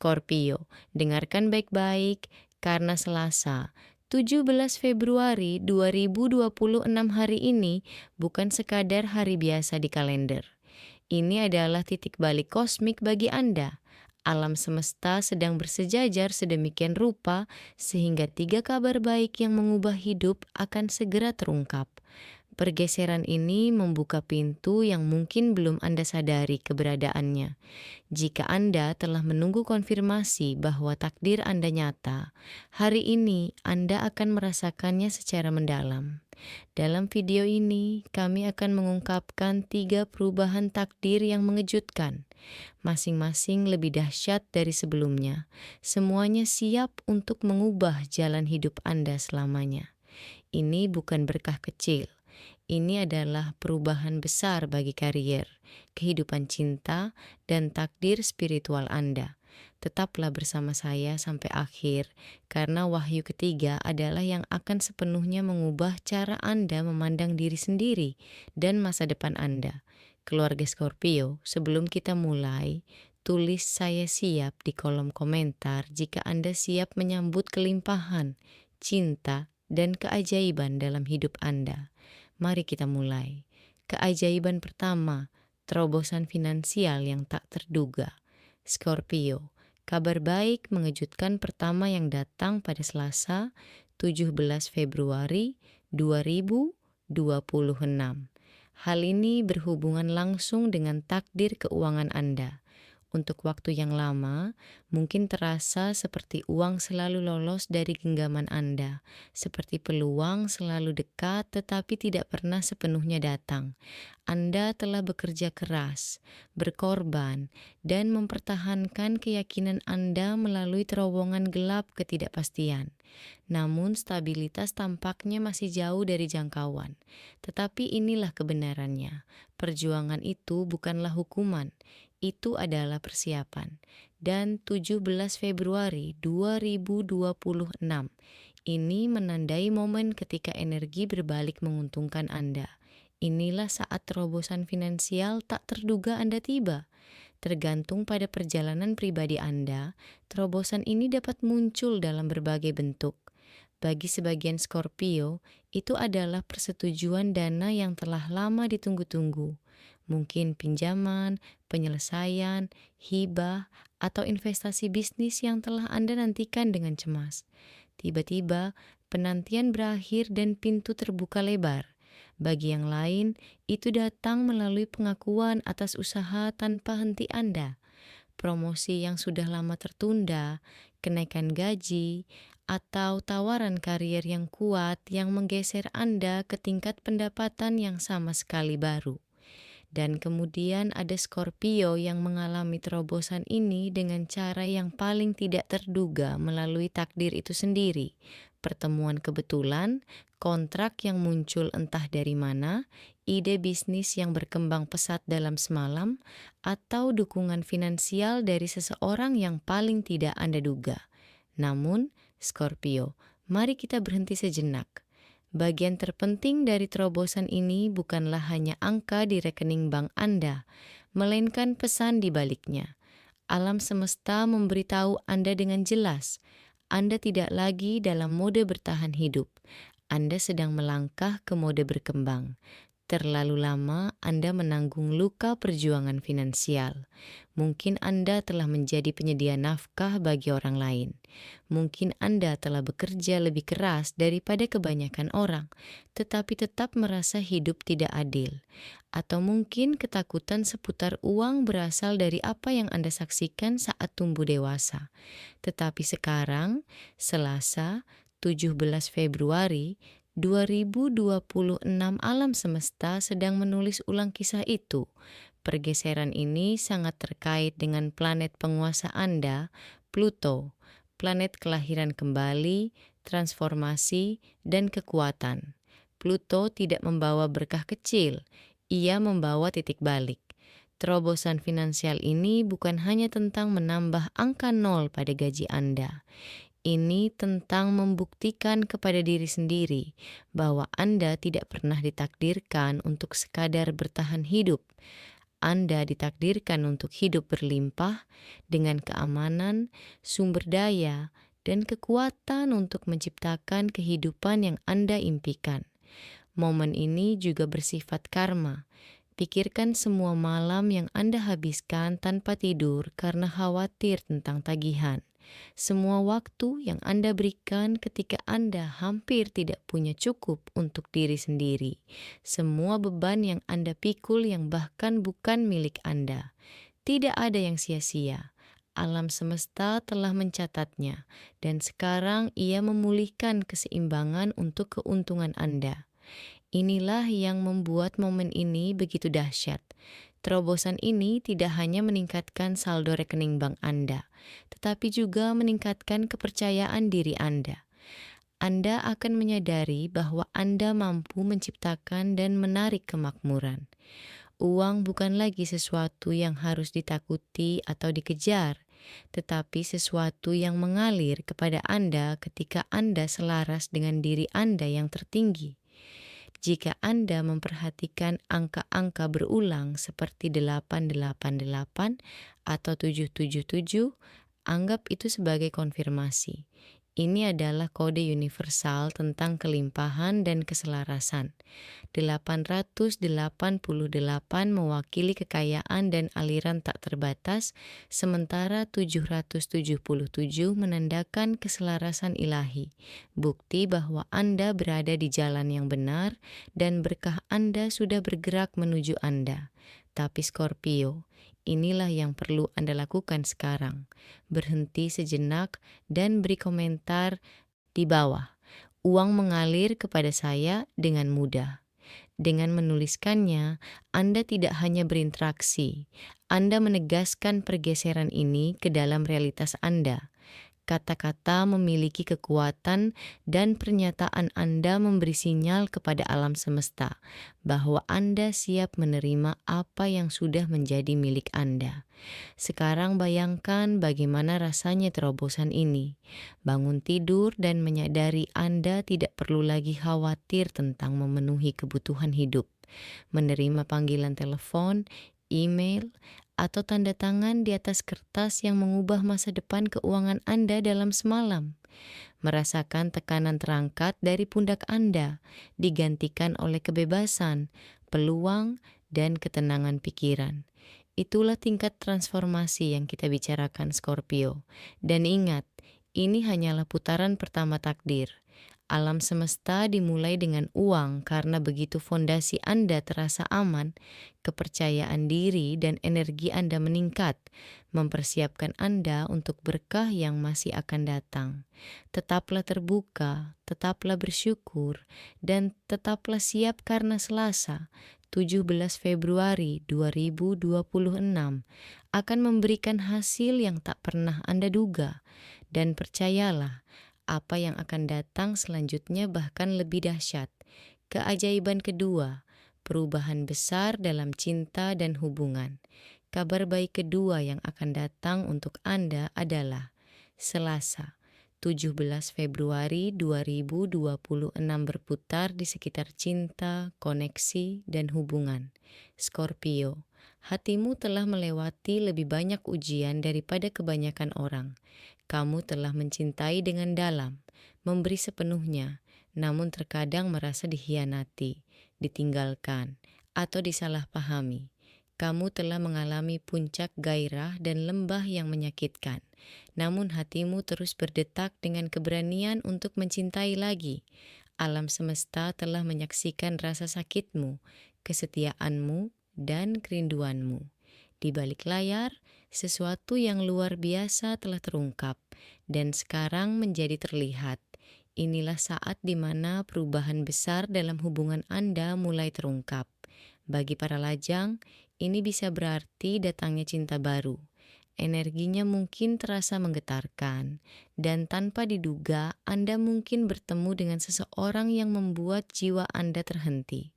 Scorpio, dengarkan baik-baik karena Selasa, 17 Februari 2026 hari ini bukan sekadar hari biasa di kalender. Ini adalah titik balik kosmik bagi Anda. Alam semesta sedang bersejajar sedemikian rupa sehingga tiga kabar baik yang mengubah hidup akan segera terungkap. Pergeseran ini membuka pintu yang mungkin belum Anda sadari keberadaannya. Jika Anda telah menunggu konfirmasi bahwa takdir Anda nyata, hari ini Anda akan merasakannya secara mendalam. Dalam video ini, kami akan mengungkapkan tiga perubahan takdir yang mengejutkan. Masing-masing lebih dahsyat dari sebelumnya. Semuanya siap untuk mengubah jalan hidup Anda selamanya. Ini bukan berkah kecil. Ini adalah perubahan besar bagi karier, kehidupan cinta, dan takdir spiritual Anda. Tetaplah bersama saya sampai akhir, karena wahyu ketiga adalah yang akan sepenuhnya mengubah cara Anda memandang diri sendiri dan masa depan Anda. Keluarga Scorpio, sebelum kita mulai, tulis "saya siap" di kolom komentar jika Anda siap menyambut kelimpahan, cinta, dan keajaiban dalam hidup Anda. Mari kita mulai. Keajaiban pertama, terobosan finansial yang tak terduga. Scorpio, kabar baik mengejutkan pertama yang datang pada Selasa, 17 Februari 2026. Hal ini berhubungan langsung dengan takdir keuangan Anda. Untuk waktu yang lama, mungkin terasa seperti uang selalu lolos dari genggaman Anda, seperti peluang selalu dekat tetapi tidak pernah sepenuhnya datang. Anda telah bekerja keras, berkorban, dan mempertahankan keyakinan Anda melalui terowongan gelap ketidakpastian. Namun stabilitas tampaknya masih jauh dari jangkauan. Tetapi inilah kebenarannya. Perjuangan itu bukanlah hukuman. Itu adalah persiapan. Dan 17 Februari 2026 ini menandai momen ketika energi berbalik menguntungkan Anda. Inilah saat terobosan finansial tak terduga Anda tiba. Tergantung pada perjalanan pribadi Anda, terobosan ini dapat muncul dalam berbagai bentuk. Bagi sebagian Scorpio, itu adalah persetujuan dana yang telah lama ditunggu-tunggu. Mungkin pinjaman, penyelesaian, hibah, atau investasi bisnis yang telah Anda nantikan dengan cemas. Tiba-tiba, penantian berakhir dan pintu terbuka lebar. Bagi yang lain, itu datang melalui pengakuan atas usaha tanpa henti Anda. Promosi yang sudah lama tertunda, kenaikan gaji, atau tawaran karier yang kuat yang menggeser Anda ke tingkat pendapatan yang sama sekali baru. Dan kemudian ada Scorpio yang mengalami terobosan ini dengan cara yang paling tidak terduga melalui takdir itu sendiri. Pertemuan kebetulan, kontrak yang muncul entah dari mana, ide bisnis yang berkembang pesat dalam semalam, atau dukungan finansial dari seseorang yang paling tidak Anda duga. Namun, Scorpio, mari kita berhenti sejenak. Bagian terpenting dari terobosan ini bukanlah hanya angka di rekening bank Anda, melainkan pesan di baliknya. Alam semesta memberitahu Anda dengan jelas, Anda tidak lagi dalam mode bertahan hidup. Anda sedang melangkah ke mode berkembang. Terlalu lama Anda menanggung luka perjuangan finansial. Mungkin Anda telah menjadi penyedia nafkah bagi orang lain. Mungkin Anda telah bekerja lebih keras daripada kebanyakan orang, tetapi tetap merasa hidup tidak adil. Atau mungkin ketakutan seputar uang berasal dari apa yang Anda saksikan saat tumbuh dewasa. Tetapi sekarang, Selasa, 17 Februari 2026 alam semesta sedang menulis ulang kisah itu. Pergeseran ini sangat terkait dengan planet penguasa Anda, Pluto, planet kelahiran kembali, transformasi, dan kekuatan. Pluto tidak membawa berkah kecil, ia membawa titik balik. Terobosan finansial ini bukan hanya tentang menambah angka nol pada gaji Anda. Ini tentang membuktikan kepada diri sendiri bahwa Anda tidak pernah ditakdirkan untuk sekadar bertahan hidup. Anda ditakdirkan untuk hidup berlimpah dengan keamanan, sumber daya, dan kekuatan untuk menciptakan kehidupan yang Anda impikan. Momen ini juga bersifat karma. Pikirkan semua malam yang Anda habiskan tanpa tidur karena khawatir tentang tagihan. Semua waktu yang Anda berikan ketika Anda hampir tidak punya cukup untuk diri sendiri. Semua beban yang Anda pikul yang bahkan bukan milik Anda. Tidak ada yang sia-sia. Alam semesta telah mencatatnya, dan sekarang ia memulihkan keseimbangan untuk keuntungan Anda. Inilah yang membuat momen ini begitu dahsyat. Terobosan ini tidak hanya meningkatkan saldo rekening bank Anda, tetapi juga meningkatkan kepercayaan diri Anda. Anda akan menyadari bahwa Anda mampu menciptakan dan menarik kemakmuran. Uang bukan lagi sesuatu yang harus ditakuti atau dikejar, tetapi sesuatu yang mengalir kepada Anda ketika Anda selaras dengan diri Anda yang tertinggi. Jika Anda memperhatikan angka-angka berulang seperti 888 atau 777, anggap itu sebagai konfirmasi. Ini adalah kode universal tentang kelimpahan dan keselarasan. 888 mewakili kekayaan dan aliran tak terbatas, sementara 777 menandakan keselarasan ilahi. Bukti bahwa Anda berada di jalan yang benar dan berkah Anda sudah bergerak menuju Anda. Tapi Scorpio, inilah yang perlu Anda lakukan sekarang. Berhenti sejenak dan beri komentar di bawah. Uang mengalir kepada saya dengan mudah. Dengan menuliskannya, Anda tidak hanya berinteraksi, Anda menegaskan pergeseran ini ke dalam realitas Anda. Kata-kata memiliki kekuatan dan pernyataan Anda memberi sinyal kepada alam semesta bahwa Anda siap menerima apa yang sudah menjadi milik Anda. Sekarang bayangkan bagaimana rasanya terobosan ini. Bangun tidur dan menyadari Anda tidak perlu lagi khawatir tentang memenuhi kebutuhan hidup. Menerima panggilan telepon, email, atau tanda tangan di atas kertas yang mengubah masa depan keuangan Anda dalam semalam. Merasakan tekanan terangkat dari pundak Anda, digantikan oleh kebebasan, peluang, dan ketenangan pikiran. Itulah tingkat transformasi yang kita bicarakan, Scorpio. Dan ingat, ini hanyalah putaran pertama takdir. Alam semesta dimulai dengan uang karena begitu fondasi Anda terasa aman, kepercayaan diri dan energi Anda meningkat, mempersiapkan Anda untuk berkah yang masih akan datang. Tetaplah terbuka, tetaplah bersyukur, dan tetaplah siap karena Selasa, 17 Februari 2026 akan memberikan hasil yang tak pernah Anda duga. Dan percayalah, apa yang akan datang selanjutnya bahkan lebih dahsyat. Keajaiban kedua, perubahan besar dalam cinta dan hubungan. Kabar baik kedua yang akan datang untuk Anda adalah Selasa, 17 Februari 2026 berputar di sekitar cinta, koneksi, dan hubungan. Scorpio, hatimu telah melewati lebih banyak ujian daripada kebanyakan orang. Kamu telah mencintai dengan dalam, memberi sepenuhnya, namun terkadang merasa dikhianati, ditinggalkan, atau disalahpahami. Kamu telah mengalami puncak gairah dan lembah yang menyakitkan, namun hatimu terus berdetak dengan keberanian untuk mencintai lagi. Alam semesta telah menyaksikan rasa sakitmu, kesetiaanmu, dan kerinduanmu. Di balik layar, sesuatu yang luar biasa telah terungkap dan sekarang menjadi terlihat. Inilah saat di mana perubahan besar dalam hubungan Anda mulai terungkap. Bagi para lajang, ini bisa berarti datangnya cinta baru. Energinya mungkin terasa menggetarkan, dan tanpa diduga Anda mungkin bertemu dengan seseorang yang membuat jiwa Anda terhenti.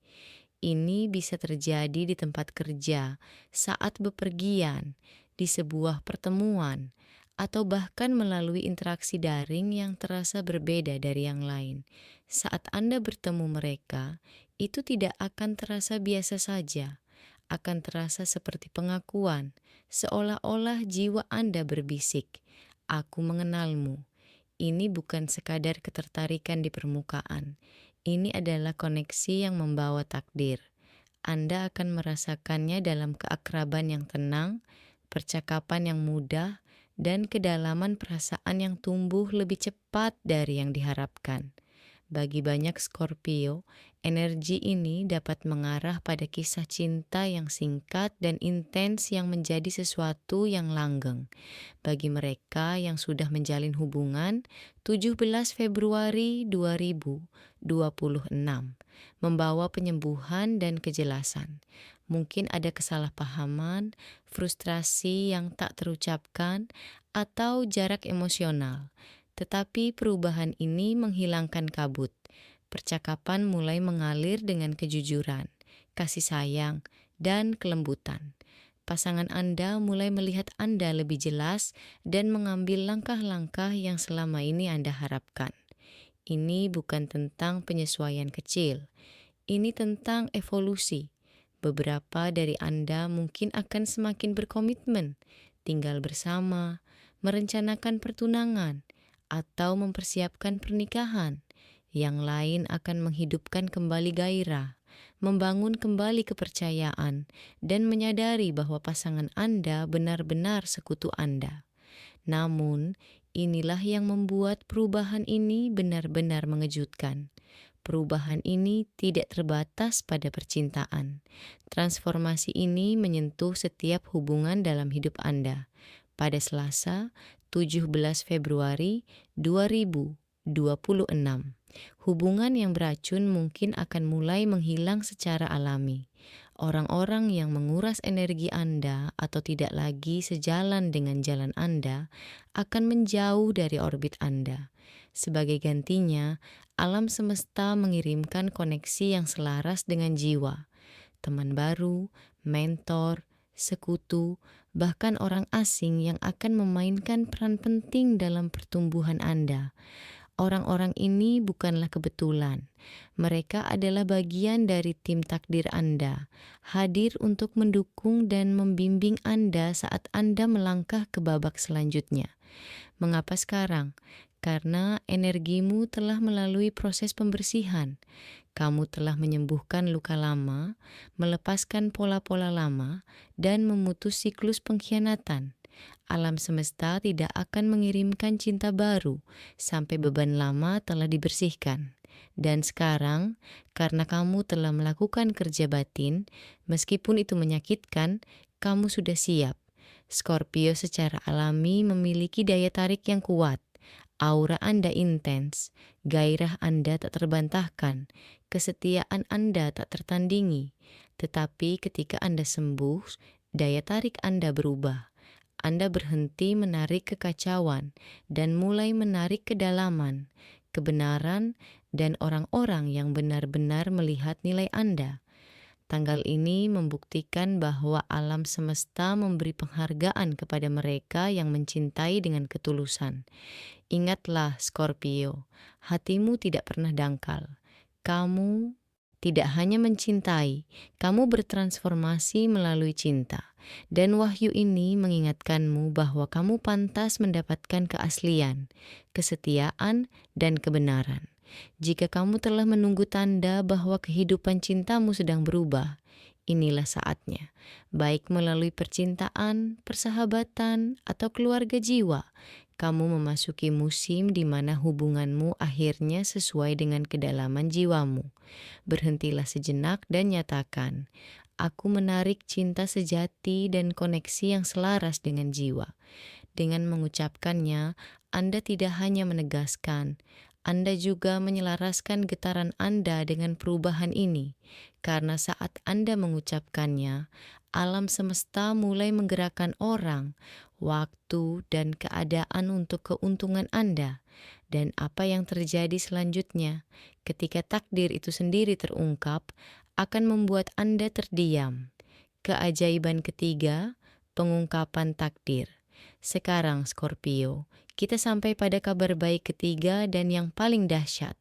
Ini bisa terjadi di tempat kerja, saat bepergian, di sebuah pertemuan, atau bahkan melalui interaksi daring yang terasa berbeda dari yang lain. Saat Anda bertemu mereka, itu tidak akan terasa biasa saja. akan terasa seperti pengakuan, seolah-olah jiwa Anda berbisik, "Aku mengenalmu." Ini bukan sekadar ketertarikan di permukaan. Ini adalah koneksi yang membawa takdir. Anda akan merasakannya dalam keakraban yang tenang, percakapan yang mudah, dan kedalaman perasaan yang tumbuh lebih cepat dari yang diharapkan. Bagi banyak Scorpio, energi ini dapat mengarah pada kisah cinta yang singkat dan intens yang menjadi sesuatu yang langgeng. Bagi mereka yang sudah menjalin hubungan, 17 Februari 2026 membawa penyembuhan dan kejelasan. Mungkin ada kesalahpahaman, frustrasi yang tak terucapkan, atau jarak emosional. Tetapi perubahan ini menghilangkan kabut. Percakapan mulai mengalir dengan kejujuran, kasih sayang, dan kelembutan. Pasangan Anda mulai melihat Anda lebih jelas dan mengambil langkah-langkah yang selama ini Anda harapkan. Ini bukan tentang penyesuaian kecil. Ini tentang evolusi. Beberapa dari Anda mungkin akan semakin berkomitmen, tinggal bersama, merencanakan pertunangan, atau mempersiapkan pernikahan. Yang lain akan menghidupkan kembali gairah, membangun kembali kepercayaan, dan menyadari bahwa pasangan Anda benar-benar sekutu Anda. Namun, inilah yang membuat perubahan ini benar-benar mengejutkan. Perubahan ini tidak terbatas pada percintaan. Transformasi ini menyentuh setiap hubungan dalam hidup Anda. Pada Selasa, 17 Februari 2026, hubungan yang beracun mungkin akan mulai menghilang secara alami. Orang-orang yang menguras energi Anda atau tidak lagi sejalan dengan jalan Anda akan menjauh dari orbit Anda. Sebagai gantinya, alam semesta mengirimkan koneksi yang selaras dengan jiwa. Teman baru, mentor, sekutu, bahkan orang asing yang akan memainkan peran penting dalam pertumbuhan Anda. Orang-orang ini bukanlah kebetulan. Mereka adalah bagian dari tim takdir Anda, hadir untuk mendukung dan membimbing Anda saat Anda melangkah ke babak selanjutnya. Mengapa sekarang? Karena energimu telah melalui proses pembersihan. Kamu telah menyembuhkan luka lama, melepaskan pola-pola lama, dan memutus siklus pengkhianatan. Alam semesta tidak akan mengirimkan cinta baru sampai beban lama telah dibersihkan. Dan sekarang, karena kamu telah melakukan kerja batin, meskipun itu menyakitkan, kamu sudah siap. Scorpio secara alami memiliki daya tarik yang kuat. Aura Anda intens, gairah Anda tak terbantahkan, kesetiaan Anda tak tertandingi. Tetapi ketika Anda sembuh, daya tarik Anda berubah. Anda berhenti menarik kekacauan dan mulai menarik kedalaman, kebenaran, dan orang-orang yang benar-benar melihat nilai Anda. Tanggal ini membuktikan bahwa alam semesta memberi penghargaan kepada mereka yang mencintai dengan ketulusan. Ingatlah, Scorpio, hatimu tidak pernah dangkal. Kamu tidak hanya mencintai, kamu bertransformasi melalui cinta. Dan wahyu ini mengingatkanmu bahwa kamu pantas mendapatkan keaslian, kesetiaan, dan kebenaran. Jika kamu telah menunggu tanda bahwa kehidupan cintamu sedang berubah, inilah saatnya. Baik melalui percintaan, persahabatan, atau keluarga jiwa, kamu memasuki musim di mana hubunganmu akhirnya sesuai dengan kedalaman jiwamu. Berhentilah sejenak dan nyatakan, "Aku menarik cinta sejati dan koneksi yang selaras dengan jiwa." Dengan mengucapkannya, Anda tidak hanya menegaskan, Anda juga menyelaraskan getaran Anda dengan perubahan ini. Karena saat Anda mengucapkannya, alam semesta mulai menggerakkan orang, waktu, dan keadaan untuk keuntungan Anda. Dan apa yang terjadi selanjutnya, ketika takdir itu sendiri terungkap, akan membuat Anda terdiam. Keajaiban ketiga, pengungkapan takdir. Sekarang, Scorpio, kita sampai pada kabar baik ketiga dan yang paling dahsyat.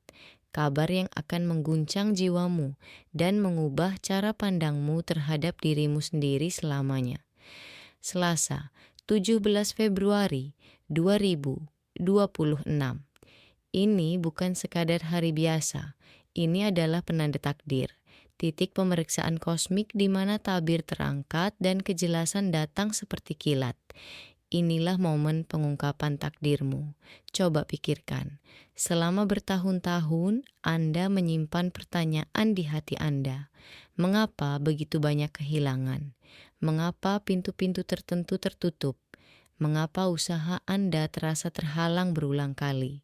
kabar yang akan mengguncang jiwamu dan mengubah cara pandangmu terhadap dirimu sendiri selamanya. Selasa, 17 Februari 2026. Ini bukan sekadar hari biasa. Ini adalah penanda takdir. Titik pemeriksaan kosmik di mana tabir terangkat dan kejelasan datang seperti kilat. Inilah momen pengungkapan takdirmu. Coba pikirkan, selama bertahun-tahun Anda menyimpan pertanyaan di hati Anda. Mengapa begitu banyak kehilangan? Mengapa pintu-pintu tertentu tertutup? Mengapa usaha Anda terasa terhalang berulang kali?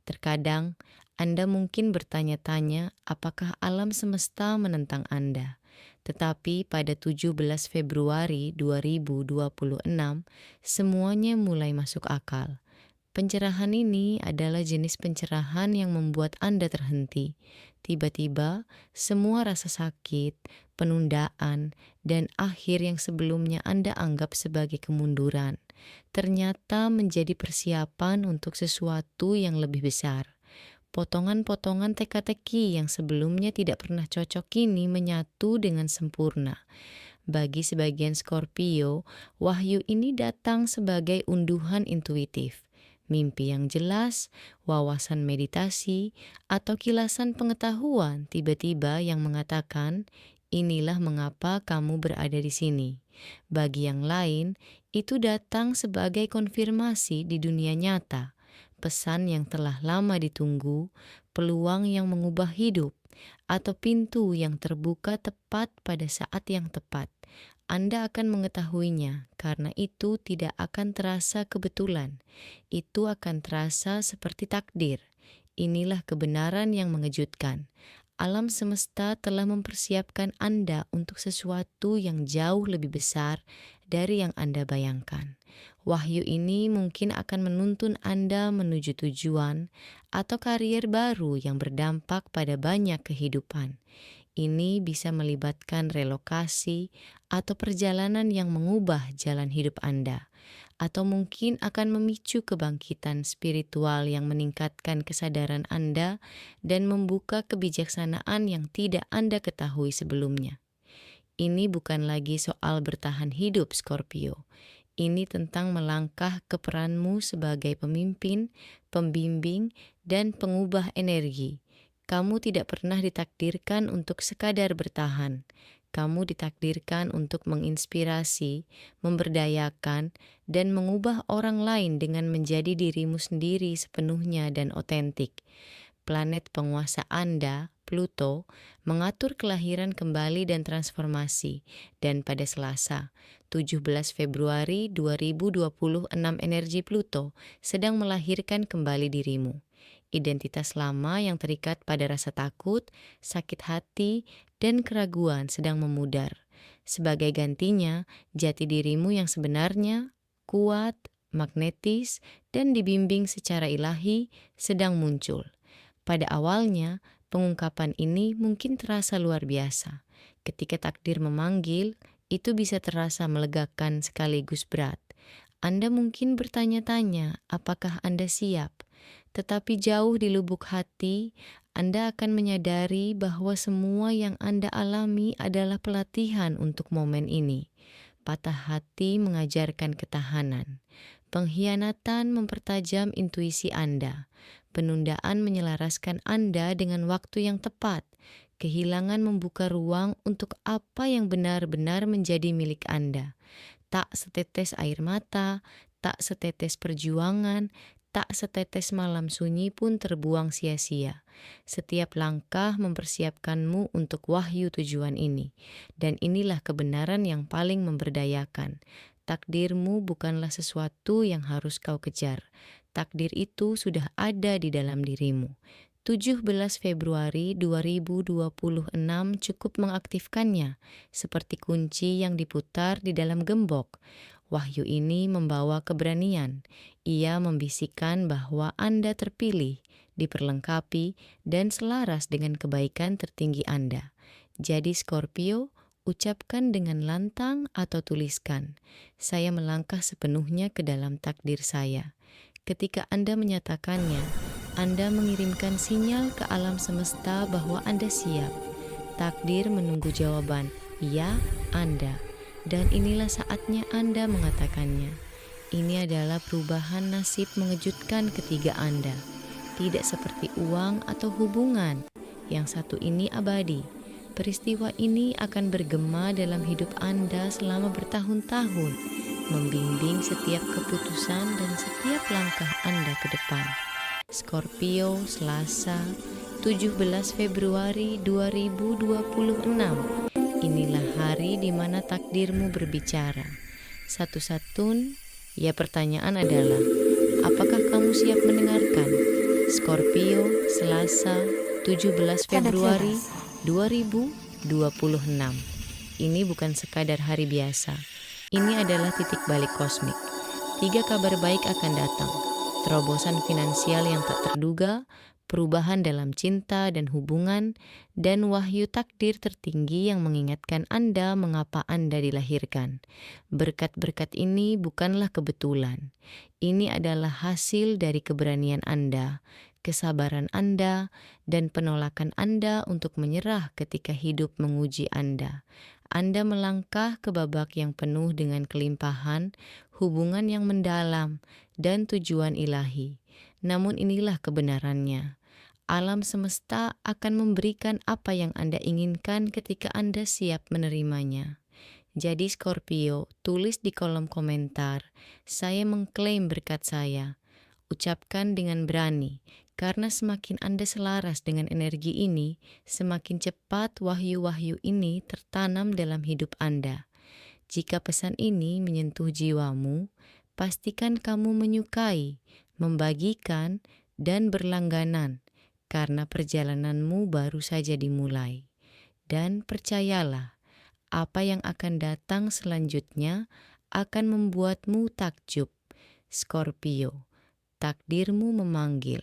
Terkadang Anda mungkin bertanya-tanya apakah alam semesta menentang Anda. Tetapi pada 17 Februari 2026, semuanya mulai masuk akal. Pencerahan ini adalah jenis pencerahan yang membuat Anda terhenti. Tiba-tiba, semua rasa sakit, penundaan, dan akhir yang sebelumnya Anda anggap sebagai kemunduran, ternyata menjadi persiapan untuk sesuatu yang lebih besar. Potongan-potongan teka-teki yang sebelumnya tidak pernah cocok kini menyatu dengan sempurna. Bagi sebagian Scorpio, wahyu ini datang sebagai unduhan intuitif, mimpi yang jelas, wawasan meditasi, atau kilasan pengetahuan tiba-tiba yang mengatakan, inilah mengapa kamu berada di sini. Bagi yang lain, itu datang sebagai konfirmasi di dunia nyata, pesan yang telah lama ditunggu, peluang yang mengubah hidup, atau pintu yang terbuka tepat pada saat yang tepat. Anda akan mengetahuinya karena itu tidak akan terasa kebetulan. Itu akan terasa seperti takdir. Inilah kebenaran yang mengejutkan. Alam semesta telah mempersiapkan Anda untuk sesuatu yang jauh lebih besar dari yang Anda bayangkan. Wahyu ini mungkin akan menuntun Anda menuju tujuan atau karier baru yang berdampak pada banyak kehidupan. Ini bisa melibatkan relokasi atau perjalanan yang mengubah jalan hidup Anda, atau mungkin akan memicu kebangkitan spiritual yang meningkatkan kesadaran Anda dan membuka kebijaksanaan yang tidak Anda ketahui sebelumnya. Ini bukan lagi soal bertahan hidup, Scorpio. Ini tentang melangkah ke peranmu sebagai pemimpin, pembimbing, dan pengubah energi. Kamu tidak pernah ditakdirkan untuk sekadar bertahan. Kamu ditakdirkan untuk menginspirasi, memberdayakan, dan mengubah orang lain dengan menjadi dirimu sendiri sepenuhnya dan otentik. Planet penguasa Anda, Pluto, mengatur kelahiran kembali dan transformasi, dan pada Selasa, 17 Februari 2026 energi Pluto sedang melahirkan kembali dirimu. Identitas lama yang terikat pada rasa takut, sakit hati, dan keraguan sedang memudar. Sebagai gantinya, jati dirimu yang sebenarnya, kuat, magnetis, dan dibimbing secara ilahi sedang muncul. Pada awalnya, pengungkapan ini mungkin terasa luar biasa. Ketika takdir memanggil, itu bisa terasa melegakan sekaligus berat. Anda mungkin bertanya-tanya, apakah Anda siap? Tetapi jauh di lubuk hati, Anda akan menyadari bahwa semua yang Anda alami adalah pelatihan untuk momen ini. Patah hati mengajarkan ketahanan. Pengkhianatan mempertajam intuisi Anda. Penundaan menyelaraskan Anda dengan waktu yang tepat. Kehilangan membuka ruang untuk apa yang benar-benar menjadi milik Anda. Tak setetes air mata, tak setetes perjuangan, tak setetes malam sunyi pun terbuang sia-sia. Setiap langkah mempersiapkanmu untuk wahyu tujuan ini. Dan inilah kebenaran yang paling memberdayakan. Takdirmu bukanlah sesuatu yang harus kau kejar. Takdir itu sudah ada di dalam dirimu. 17 Februari 2026 cukup mengaktifkannya, seperti kunci yang diputar di dalam gembok. Wahyu ini membawa keberanian. Ia membisikkan bahwa Anda terpilih, diperlengkapi, dan selaras dengan kebaikan tertinggi Anda. Jadi Scorpio, ucapkan dengan lantang atau tuliskan, saya melangkah sepenuhnya ke dalam takdir saya. Ketika Anda menyatakannya, Anda mengirimkan sinyal ke alam semesta bahwa Anda siap. Takdir menunggu jawaban, ya, Anda. Dan inilah saatnya Anda mengatakannya. Ini adalah perubahan nasib mengejutkan ketiga Anda. Tidak seperti uang atau hubungan. Yang satu ini abadi. Peristiwa ini akan bergema dalam hidup Anda selama bertahun-tahun, membimbing setiap keputusan dan setiap langkah Anda ke depan. Scorpio, Selasa, 17 Februari 2026. Inilah hari di mana takdirmu berbicara. Satu-satun, ya pertanyaan adalah, apakah kamu siap mendengarkan? Scorpio, Selasa, 17 Februari 2026. Ini bukan sekadar hari biasa. Ini adalah titik balik kosmik. 3 kabar baik akan datang. Terobosan finansial yang tak terduga, perubahan dalam cinta dan hubungan, dan wahyu takdir tertinggi yang mengingatkan Anda mengapa Anda dilahirkan. Berkat-berkat ini bukanlah kebetulan. Ini adalah hasil dari keberanian Anda, kesabaran Anda, dan penolakan Anda untuk menyerah ketika hidup menguji Anda. Anda melangkah ke babak yang penuh dengan kelimpahan, hubungan yang mendalam, dan tujuan ilahi. Namun inilah kebenarannya. Alam semesta akan memberikan apa yang Anda inginkan ketika Anda siap menerimanya. Jadi Scorpio, tulis di kolom komentar, saya mengklaim berkat saya. Ucapkan dengan berani, karena semakin Anda selaras dengan energi ini, semakin cepat wahyu-wahyu ini tertanam dalam hidup Anda. Jika pesan ini menyentuh jiwamu, pastikan kamu menyukai, membagikan, dan berlangganan, karena perjalananmu baru saja dimulai. Dan percayalah, apa yang akan datang selanjutnya akan membuatmu takjub. Scorpio, takdirmu memanggil.